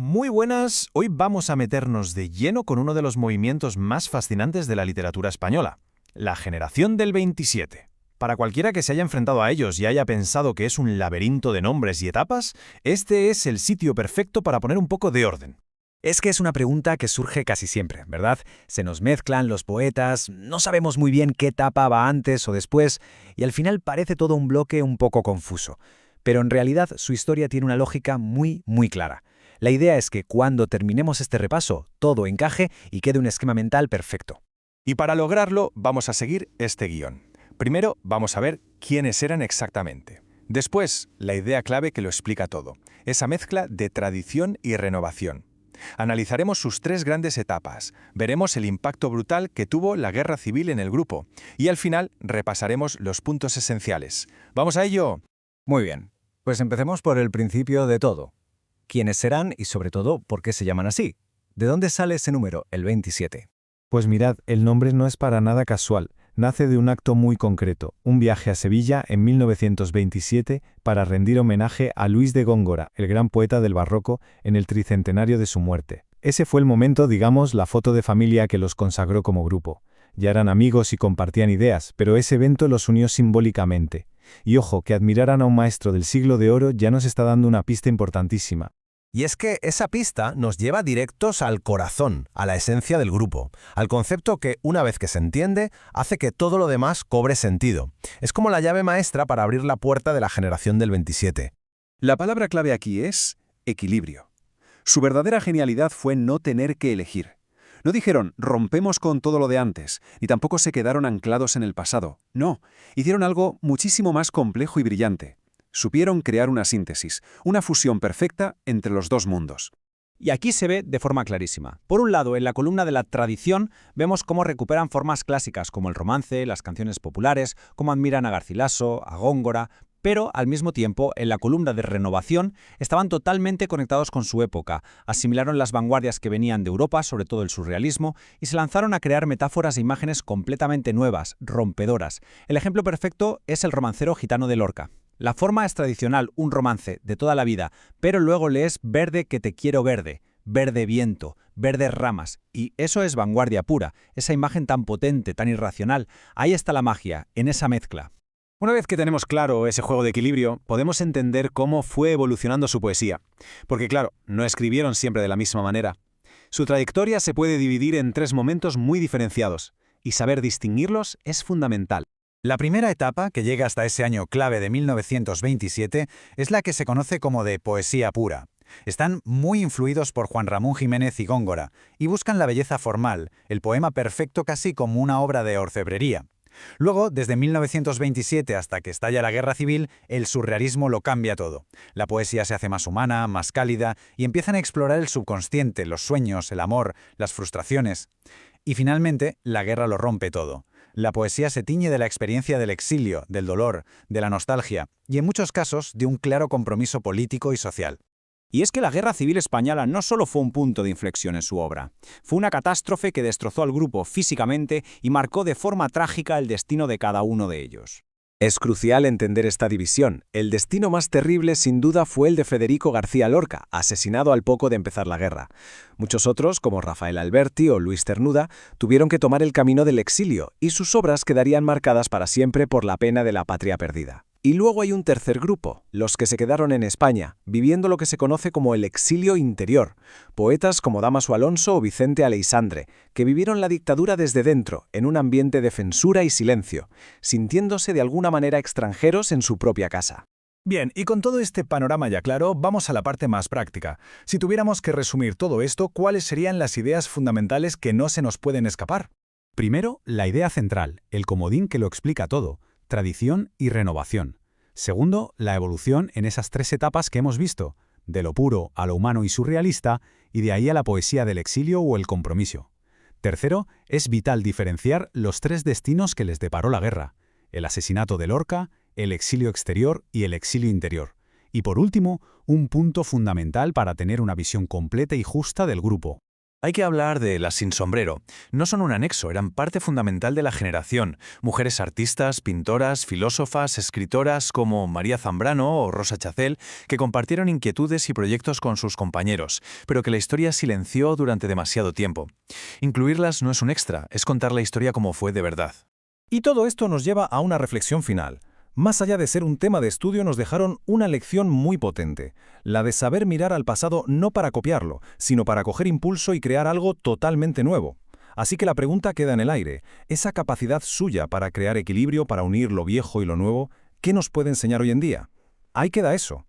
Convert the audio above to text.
Muy buenas, hoy vamos a meternos de lleno con uno de los movimientos más fascinantes de la literatura española, la generación del 27. Para cualquiera que se haya enfrentado a ellos y haya pensado que es un laberinto de nombres y etapas, este es el sitio perfecto para poner un poco de orden. Es que es una pregunta que surge casi siempre, ¿verdad? Se nos mezclan los poetas, no sabemos muy bien qué etapa va antes o después, y al final parece todo un bloque un poco confuso. Pero en realidad su historia tiene una lógica muy clara. La idea es que cuando terminemos este repaso, todo encaje y quede un esquema mental perfecto. Y para lograrlo, vamos a seguir este guión. Primero, vamos a ver quiénes eran exactamente. Después, la idea clave que lo explica todo, esa mezcla de tradición y renovación. Analizaremos sus tres grandes etapas, veremos el impacto brutal que tuvo la guerra civil en el grupo y al final repasaremos los puntos esenciales. ¿Vamos a ello? Muy bien, pues empecemos por el principio de todo. ¿Quiénes serán y sobre todo por qué se llaman así? ¿De dónde sale ese número, el 27? Pues mirad, el nombre no es para nada casual. Nace de un acto muy concreto, un viaje a Sevilla en 1927 para rendir homenaje a Luis de Góngora, el gran poeta del barroco, en el tricentenario de su muerte. Ese fue el momento, digamos, la foto de familia que los consagró como grupo. Ya eran amigos y compartían ideas, pero ese evento los unió simbólicamente. Y ojo, que admiraran a un maestro del siglo de oro ya nos está dando una pista importantísima. Y es que esa pista nos lleva directos al corazón, a la esencia del grupo, al concepto que, una vez que se entiende, hace que todo lo demás cobre sentido. Es como la llave maestra para abrir la puerta de la generación del 27. La palabra clave aquí es equilibrio. Su verdadera genialidad fue no tener que elegir. No dijeron, rompemos con todo lo de antes, ni tampoco se quedaron anclados en el pasado. No, hicieron algo muchísimo más complejo y brillante. Supieron crear una síntesis, una fusión perfecta entre los dos mundos. Y aquí se ve de forma clarísima. Por un lado, en la columna de la tradición, vemos cómo recuperan formas clásicas como el romance, las canciones populares, cómo admiran a Garcilaso, a Góngora, pero al mismo tiempo, en la columna de renovación, estaban totalmente conectados con su época, asimilaron las vanguardias que venían de Europa, sobre todo el surrealismo, y se lanzaron a crear metáforas e imágenes completamente nuevas, rompedoras. El ejemplo perfecto es el romancero gitano de Lorca. La forma es tradicional, un romance de toda la vida, pero luego lees verde que te quiero verde, verde viento, verdes ramas, y eso es vanguardia pura, esa imagen tan potente, tan irracional. Ahí está la magia, en esa mezcla. Una vez que tenemos claro ese juego de equilibrio, podemos entender cómo fue evolucionando su poesía. Porque claro, no escribieron siempre de la misma manera. Su trayectoria se puede dividir en tres momentos muy diferenciados, y saber distinguirlos es fundamental. La primera etapa, que llega hasta ese año clave de 1927, es la que se conoce como de poesía pura. Están muy influidos por Juan Ramón Jiménez y Góngora, y buscan la belleza formal, el poema perfecto casi como una obra de orfebrería. Luego, desde 1927 hasta que estalla la Guerra Civil, el surrealismo lo cambia todo. La poesía se hace más humana, más cálida, y empiezan a explorar el subconsciente, los sueños, el amor, las frustraciones. Y finalmente, la guerra lo rompe todo. La poesía se tiñe de la experiencia del exilio, del dolor, de la nostalgia, y en muchos casos de un claro compromiso político y social. Y es que la Guerra Civil Española no solo fue un punto de inflexión en su obra, fue una catástrofe que destrozó al grupo físicamente y marcó de forma trágica el destino de cada uno de ellos. Es crucial entender esta división. El destino más terrible sin duda fue el de Federico García Lorca, asesinado al poco de empezar la guerra. Muchos otros, como Rafael Alberti o Luis Cernuda, tuvieron que tomar el camino del exilio y sus obras quedarían marcadas para siempre por la pena de la patria perdida. Y luego hay un tercer grupo, los que se quedaron en España, viviendo lo que se conoce como el exilio interior. Poetas como Dámaso Alonso o Vicente Aleixandre, que vivieron la dictadura desde dentro, en un ambiente de censura y silencio, sintiéndose de alguna manera extranjeros en su propia casa. Bien, y con todo este panorama ya claro, vamos a la parte más práctica. Si tuviéramos que resumir todo esto, ¿cuáles serían las ideas fundamentales que no se nos pueden escapar? Primero, la idea central, el comodín que lo explica todo. Tradición y renovación. Segundo, la evolución en esas tres etapas que hemos visto, de lo puro a lo humano y surrealista, y de ahí a la poesía del exilio o el compromiso. Tercero, es vital diferenciar los tres destinos que les deparó la guerra, el asesinato de Lorca, el exilio exterior y el exilio interior. Y por último, un punto fundamental para tener una visión completa y justa del grupo, Hay que hablar de las sin sombrero. No son un anexo, eran parte fundamental de la generación. Mujeres artistas, pintoras, filósofas, escritoras como María Zambrano o Rosa Chacel, que compartieron inquietudes y proyectos con sus compañeros, pero que la historia silenció durante demasiado tiempo. Incluirlas no es un extra, es contar la historia como fue de verdad. Y todo esto nos lleva a una reflexión final. Más allá de ser un tema de estudio, nos dejaron una lección muy potente, la de saber mirar al pasado no para copiarlo, sino para coger impulso y crear algo totalmente nuevo. Así que la pregunta queda en el aire, esa capacidad suya para crear equilibrio, para unir lo viejo y lo nuevo, ¿qué nos puede enseñar hoy en día? Ahí queda eso.